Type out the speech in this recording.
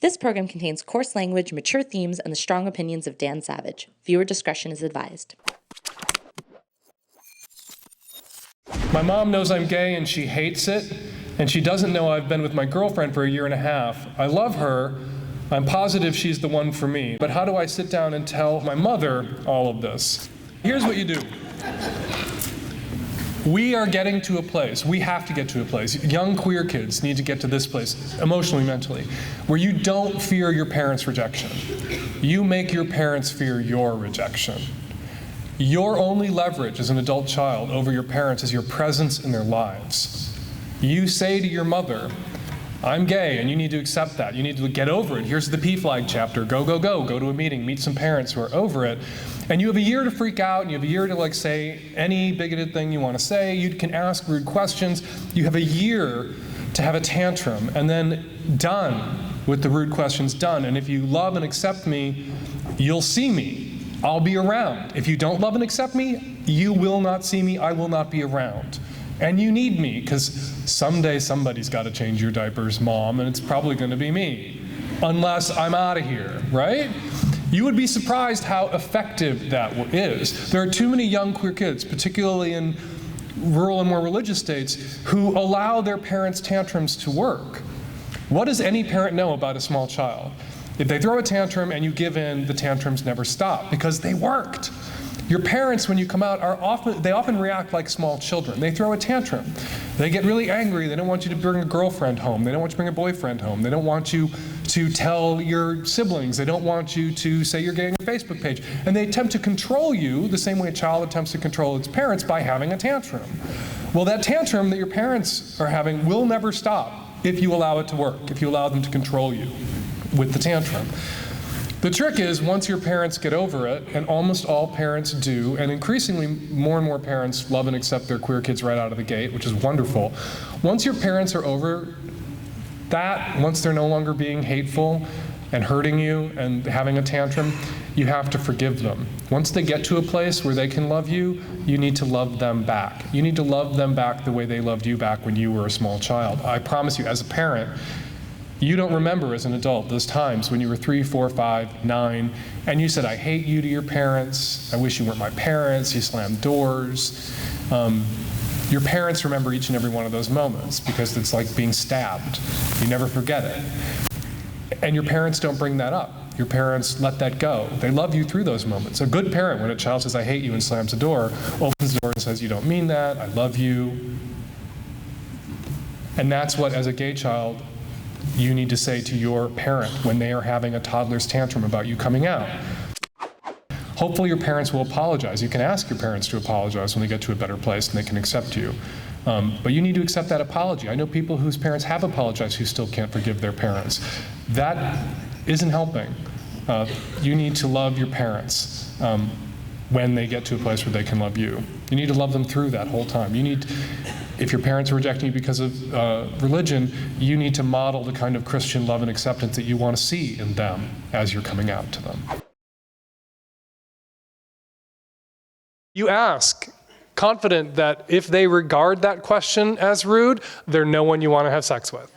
This program contains coarse language, mature themes, and the strong opinions of Dan Savage. Viewer discretion is advised. My mom knows I'm gay and she hates it, and she doesn't know I've been with my girlfriend for 1.5 years. I love her. I'm positive she's the one for me. But how do I sit down and tell my mother all of this? Here's what you do. We are getting to a place, we have to get to a place, young queer kids need to get to this place, emotionally, mentally, where you don't fear your parents' rejection. You make your parents fear your rejection. Your only leverage as an adult child over your parents is your presence in their lives. You say to your mother, I'm gay, and you need to accept that. You need to get over it. Here's the PFLAG chapter. Go, go, go. Go to a meeting. Meet some parents who are over it. And you have a year to freak out, and you have a year to say any bigoted thing you want to say. You can ask rude questions. You have a year to have a tantrum, and then done with the rude questions, done. And if you love and accept me, you'll see me. I'll be around. If you don't love and accept me, you will not see me. I will not be around. And you need me, because someday somebody's got to change your diapers, Mom, and it's probably going to be me, unless I'm out of here, right? You would be surprised how effective that is. There are too many young queer kids, particularly in rural and more religious states, who allow their parents' tantrums to work. What does any parent know about a small child? If they throw a tantrum and you give in, the tantrums never stop, because they worked. Your parents, when you come out, they often react like small children. They throw a tantrum. They get really angry. They don't want you to bring a girlfriend home. They don't want you to bring a boyfriend home. They don't want you to tell your siblings. They don't want you to say you're gay on your Facebook page. And they attempt to control you the same way a child attempts to control its parents by having a tantrum. Well, that tantrum that your parents are having will never stop if you allow it to work, if you allow them to control you with the tantrum. The trick is, once your parents get over it, and almost all parents do, and increasingly more and more parents love and accept their queer kids right out of the gate, which is wonderful. Once your parents are over that, once they're no longer being hateful and hurting you and having a tantrum, you have to forgive them. Once they get to a place where they can love you, you need to love them back. You need to love them back the way they loved you back when you were a small child. I promise you, as a parent, you don't remember as an adult those times when you were 3, 4, 5, 9, and you said, I hate you to your parents, I wish you weren't my parents, you slammed doors. Your parents remember each and every one of those moments because it's like being stabbed. You never forget it. And your parents don't bring that up. Your parents let that go. They love you through those moments. A good parent, when a child says, I hate you, and slams the door, opens the door and says, you don't mean that, I love you. And that's what, as a gay child, you need to say to your parent when they are having a toddler's tantrum about you coming out. Hopefully your parents will apologize. You can ask your parents to apologize when they get to a better place and they can accept you. But you need to accept that apology. I know people whose parents have apologized who still can't forgive their parents. That isn't helping. You need to love your parents when they get to a place where they can love you. You need to love them through that whole time. If your parents are rejecting you because of religion, you need to model the kind of Christian love and acceptance that you want to see in them as you're coming out to them. You ask, confident that if they regard that question as rude, they're no one you want to have sex with.